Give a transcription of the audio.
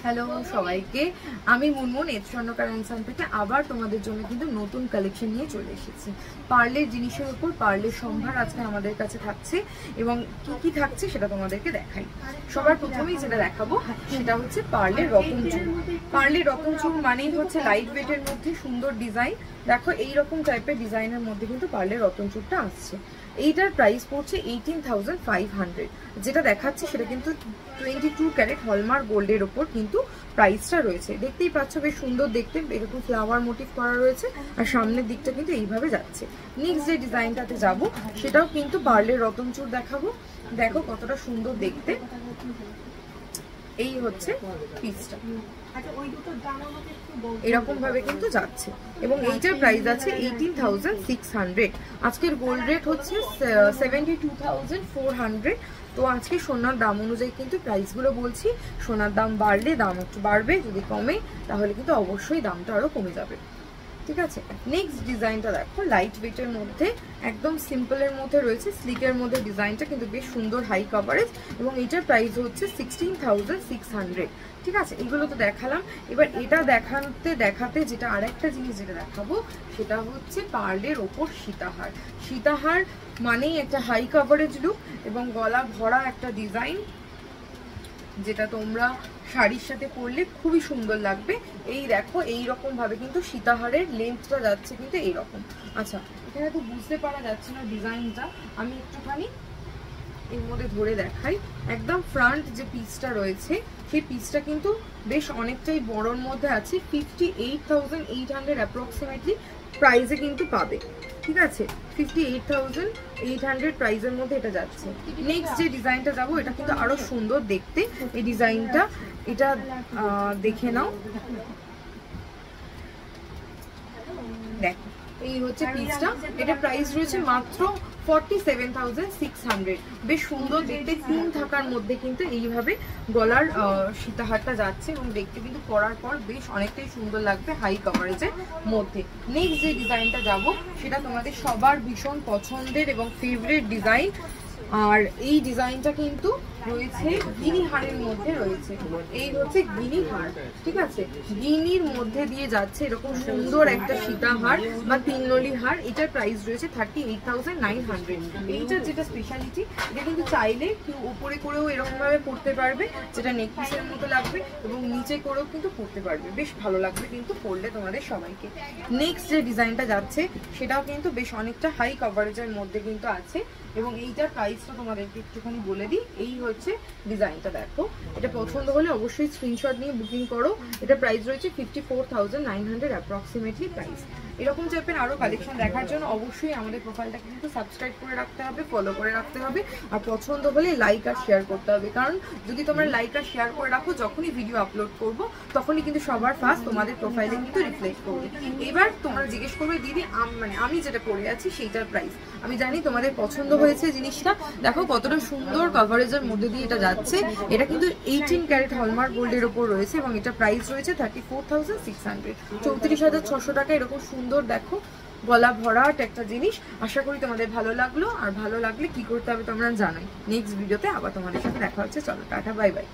Hello সবাইকে, আমি মুনমুন এর স্বর্ণকার অ্যান্ড থেকে আবার তোমাদের জন্য কিন্তু নতুন কালেকশন নিয়ে চলে এসেছি। পার্লের জিনিসের উপর পার্লের সম্ভার আজকে আমাদের কাছে থাকছে এবং কি কি থাকছে সেটা তোমাদেরকে দেখাই। সবার প্রথমেই যেটা দেখাবো সেটা হচ্ছে পার্লের রতন চুল। পার্লের রতন চুল মানেই হচ্ছে লাইট ওয়েটের মধ্যে সুন্দর ডিজাইন। দেখো এইরকম টাইপের ডিজাইনের মধ্যে কিন্তু পার্লের রতন চুলটা আসছে। এইটার প্রাইস পড়ছে 18,500। যেটা দেখাচ্ছি সেটা কিন্তু 22 ক্যারেট হলমার্ক গোল্ডের ওপর কিন্তু প্রাইসটা রয়েছে। দেখতেই পাচ্ছ বেশ সুন্দর দেখতে, এরকম ফ্লাওয়ার মোটিভ করা রয়েছে আর সামনের দিকটা কিন্তু এইভাবে যাচ্ছে। নেক্সট যে ডিজাইনটাতে যাব সেটাও কিন্তু পার্লের রতন চুল দেখাবো। দেখো কতটা সুন্দর দেখতে। এই হচ্ছে পিসটা, এরকম ভাবে কিন্তু যাচ্ছে এবং এইটার প্রাইস আছে 18,600। আজকের গোল্ড রেট হচ্ছে 72,400। তো আজকে সোনার দাম অনুযায়ী কিন্তু প্রাইসগুলো বলছি। সোনার দাম বাড়লে দাম একটু বাড়বে, যদি কমে তাহলে কিন্তু অবশ্যই দামটা আরো কমে যাবে। ঠিক আছে, নেক্সট ডিজাইনটা দেখো লাইট ওয়েটের মধ্যে একদম সিম্পলের মধ্যে রয়েছে, স্লিকের মধ্যে ডিজাইনটা কিন্তু বেশ সুন্দর, হাই কভারেজ এবং এটার প্রাইস হচ্ছে 16,600। ঠিক আছে, এগুলো তো দেখালাম। এবার এটা দেখাতে যেটা আরেকটা জিনিস যেটা দেখাবো সেটা হচ্ছে পার্লের ওপর সীতাহার। সীতাহার মানেই একটা হাই কভারেজ লুক এবং গলা ভরা একটা ডিজাইন, যেটা তোমরা শাড়ির সাথে পরলে খুবই সুন্দর লাগবে। এই দেখো এইরকম ভাবে কিন্তু সীতাহারের লেন্থটা যাচ্ছে কিন্তু এইরকম। আচ্ছা, এখানে তো বুঝতে পারা যাচ্ছে না ডিজাইনটা, আমি একটুখানি এর মধ্যে ধরে দেখাই। একদম ফ্রন্ট যে পিসটা রয়েছে সেই পিসটা কিন্তু বেশ অনেকটাই বড়র মধ্যে আছে। 58,800 অ্যাপ্রক্সিমেটলি প্রাইসে কিন্তু পাবে। ঠিক আছে, 58,800 প্রাইসের মধ্যে এটা যাচ্ছে। নেক্সট যে ডিজাইনটা যাবো এটা কিন্তু আরো সুন্দর দেখতে। এই ডিজাইনটা এটা দেখে নাও। দেখো এই হচ্ছে পিসটা, এটা প্রাইস রয়েছে মাত্র 47,600। বেশ সুন্দর দেখতে, তিন থাকার মধ্যে কিন্তু এইভাবে গলার সীতাহারটা যাচ্ছে এবং দেখতে কিন্তু পরার পর বেশ অনেকটাই সুন্দর লাগবে হাই কভারেজের মধ্যে। নেক্সট যে ডিজাইনটা যাব সেটা তোমাদের সবার ভীষণ পছন্দের এবং ফেভারিট ডিজাইন। আর এই ডিজাইনটা কিন্তু রয়েছে গিনি হারের মধ্যে রয়েছে। এই হচ্ছে গিনি হার। ঠিক আছে, গিনির মধ্যে দিয়ে যাচ্ছে এরকম সুন্দর একটা সীতাহার বা তিননলি হার। এটার প্রাইস রয়েছে 38,900। এইটার যেটা স্পেশালিটি, এটা কিন্তু চাইলে কেউ উপরে করেও এরকম ভাবে পরতে পারবে, যেটা নেকপিসের মতো লাগবে, এবং নিচে করেও কিন্তু পরতে পারবে। বেশ ভালো লাগবে কিন্তু পরলে তোমাদের সবাইকে। নেক্সট যে ডিজাইনটা যাচ্ছে সেটাও কিন্তু বেশ অনেকটা হাই কভারেজের মধ্যে কিন্তু আছে এবং এইটার প্রাইসটা তোমাদেরকে একটুখানি বলে দিই। এই হচ্ছে ডিজাইনটা, দেখো এটা পছন্দ হলে অবশ্যই স্ক্রিনশট নিয়ে বুকিং করো। এটা প্রাইস রয়েছে 54,900 অ্যাপ্রক্সিমেটলি প্রাইস। এরকম টাইপের আরো কালেকশন দেখার জন্য অবশ্যই আমাদের প্রোফাইলটাকে কিন্তু সাবস্ক্রাইব করে রাখতে হবে, ফলো করে রাখতে হবে, আর পছন্দ হলে লাইক আর শেয়ার করতে হবে। কারণ যদি তোমরা লাইক আর শেয়ার করে রাখো, যখনই ভিডিও আপলোড করব তখনই কিন্তু সবার ফার্স্ট তোমাদের প্রোফাইলে কিন্তু রিফ্লেক্ট করবে। এবার তোমরা জিজ্ঞেস করবে দিদি আমি যেটা পরে আছি সেইটার প্রাইস। আমি জানি তোমাদের পছন্দ হয়েছে জিনিসটা। দেখো কতটা সুন্দর কভারেজের মধ্যে দিয়ে এটা যাচ্ছে। এটা কিন্তু 18 ক্যারেট হলমার্ক গোল্ডের ওপর রয়েছে এবং এটা প্রাইস রয়েছে 34,600, 34,600 টাকা। এরকম সুন্দর দেখো গলা ভরাট একটা জিনিস। আশা করি তোমাদের ভালো লাগলো, আর ভালো লাগলে কি করতে হবে তোমরা জানোই। নেক্সট ভিডিওতে আবার তোমাদের সাথে দেখা হচ্ছে। চলো টাটা, বাই বাই।